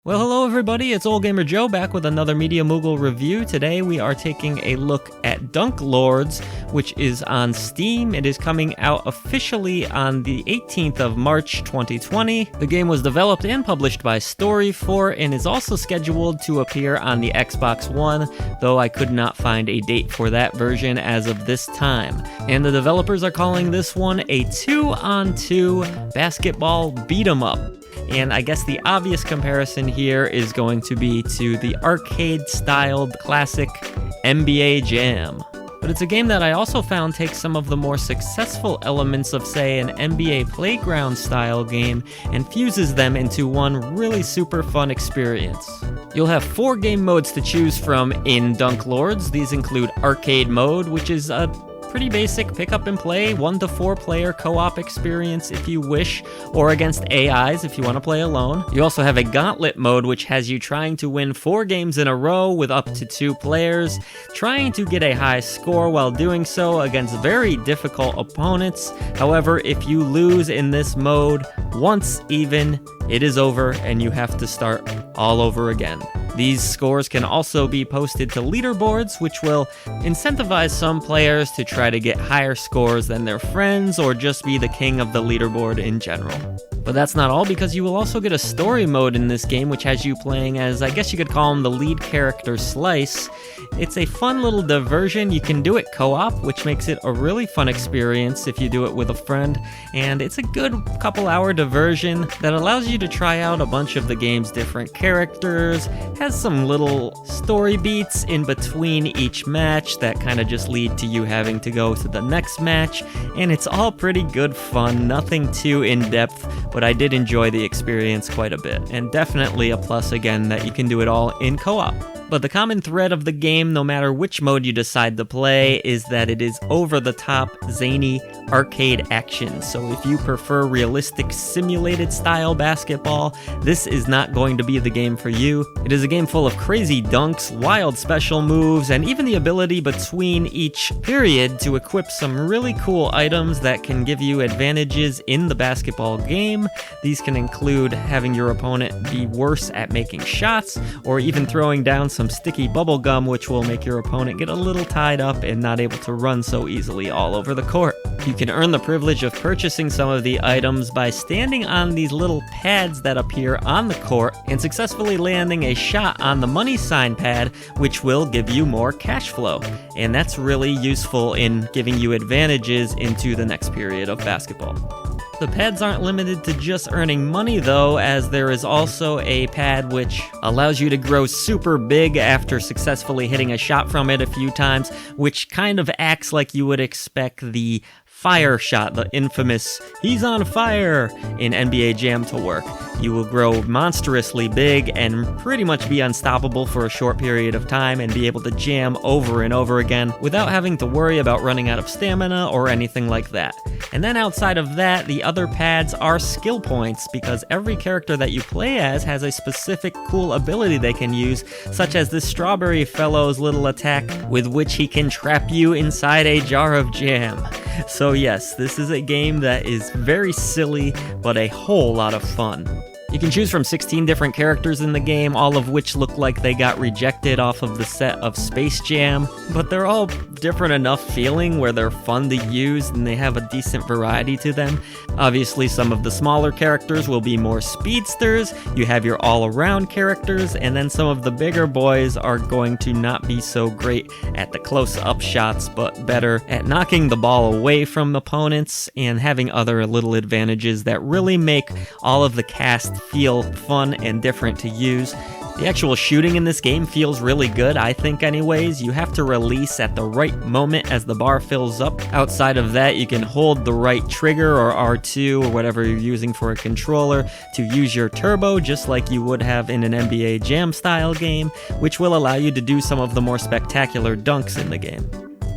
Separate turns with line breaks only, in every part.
Well, hello everybody, it's Ole Gamer Joe back with another Media Moogle review. Today we are taking a look at Dunk Lords, which is on Steam. It is coming out officially on the 18th of March 2020. The game was developed and published by Story4 and is also scheduled to appear on the Xbox One, though I could not find a date for that version as of this time. And the developers are calling this one a 2-on-2 basketball beat-em-up. And I guess the obvious comparison here is going to be to the arcade-styled classic NBA Jam. But it's a game that I also found takes some of the more successful elements of, say, an NBA Playground-style game and fuses them into one really super fun experience. You'll have 4 game modes to choose from in Dunk Lords. These include Arcade Mode, which is a pretty basic pick up and play 1 to 4 player co-op experience if you wish, or against AIs if you want to play alone. You also have a Gauntlet Mode, which has you trying to win 4 games in a row with up to 2 players, trying to get a high score while doing so against very difficult opponents. However, if you lose in this mode once even, it is over and you have to start all over again. These scores can also be posted to leaderboards, which will incentivize some players to try to get higher scores than their friends or just be the king of the leaderboard in general. But that's not all, because you will also get a story mode in this game, which has you playing as, I guess you could call him, the lead character Slice. It's a fun little diversion. You can do it co-op, which makes it a really fun experience if you do it with a friend, and it's a good couple hour diversion that allows you to try out a bunch of the game's different characters, has some little story beats in between each match that kind of just lead to you having to go to the next match, and it's all pretty good fun, nothing too in-depth, but I did enjoy the experience quite a bit, and definitely a plus again that you can do it all in co-op. But the common thread of the game, no matter which mode you decide to play, is that it is over-the-top, zany arcade action. So if you prefer realistic, simulated-style basketball, this is not going to be the game for you. It is a game full of crazy dunks, wild special moves, and even the ability between each period to equip some really cool items that can give you advantages in the basketball game. These can include having your opponent be worse at making shots, or even throwing down some sticky bubble gum, which will make your opponent get a little tied up and not able to run so easily all over the court. You can earn the privilege of purchasing some of the items by standing on these little pads that appear on the court and successfully landing a shot on the money sign pad, which will give you more cash flow. And that's really useful in giving you advantages into the next period of basketball. The pads aren't limited to just earning money though, as there is also a pad which allows you to grow super big after successfully hitting a shot from it a few times, which kind of acts like you would expect the fire shot, the infamous "he's on fire" in NBA Jam to work. You will grow monstrously big and pretty much be unstoppable for a short period of time and be able to jam over and over again without having to worry about running out of stamina or anything like that. And then outside of that, the other pads are skill points, because every character that you play as has a specific cool ability they can use, such as this strawberry fellow's little attack with which he can trap you inside a jar of jam. So yes, this is a game that is very silly, but a whole lot of fun. You can choose from 16 different characters in the game, all of which look like they got rejected off of the set of Space Jam, but they're all different enough feeling where they're fun to use and they have a decent variety to them. Obviously, some of the smaller characters will be more speedsters, you have your all-around characters, and then some of the bigger boys are going to not be so great at the close-up shots, but better at knocking the ball away from opponents and having other little advantages that really make all of the cast feel fun and different to use. The actual shooting in this game feels really good, I think anyways. You have to release at the right moment as the bar fills up. Outside of that, you can hold the right trigger or R2 or whatever you're using for a controller to use your turbo, just like you would have in an NBA Jam style game, which will allow you to do some of the more spectacular dunks in the game.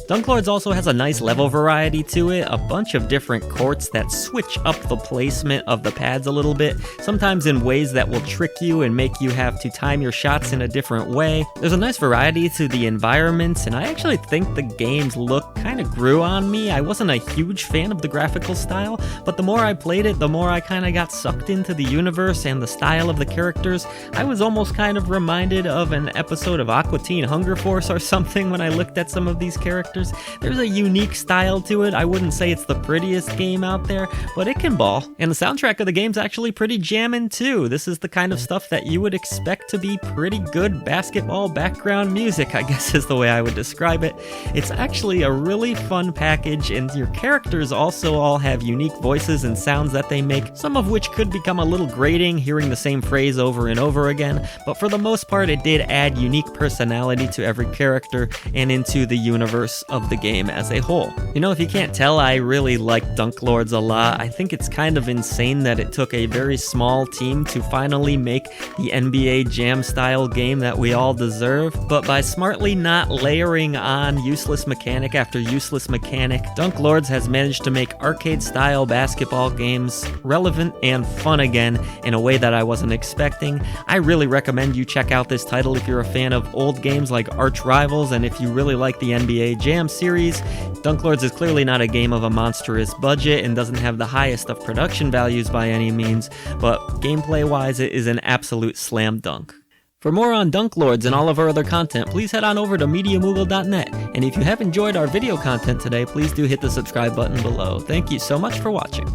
Dunk Lords also has a nice level variety to it, a bunch of different courts that switch up the placement of the pads a little bit, sometimes in ways that will trick you and make you have to time your shots in a different way. There's a nice variety to the environments, and I actually think the game's look kind of grew on me. I wasn't a huge fan of the graphical style, but the more I played it, the more I kind of got sucked into the universe and the style of the characters. I was almost kind of reminded of an episode of Aqua Teen Hunger Force or something when I looked at some of these characters. There's a unique style to it. I wouldn't say it's the prettiest game out there, but it can ball. And the soundtrack of the game's actually pretty jammin' too. This is the kind of stuff that you would expect to be pretty good basketball background music, I guess is the way I would describe it. It's actually a really fun package, and your characters also all have unique voices and sounds that they make, some of which could become a little grating hearing the same phrase over and over again, but for the most part it did add unique personality to every character and into the universe of the game as a whole. You know, if you can't tell, I really like Dunk Lords a lot. I think it's kind of insane that it took a very small team to finally make the NBA Jam style game that we all deserve, but by smartly not layering on useless mechanic after useless mechanic, Dunk Lords has managed to make arcade style basketball games relevant and fun again in a way that I wasn't expecting. I really recommend you check out this title if you're a fan of old games like Arch Rivals, and if you really like the NBA Jam series. Dunk Lords is clearly not a game of a monstrous budget and doesn't have the highest of production values by any means, but gameplay-wise it is an absolute slam dunk. For more on Dunk Lords and all of our other content, please head on over to MediaMoogle.net, and if you have enjoyed our video content today, please do hit the subscribe button below. Thank you so much for watching.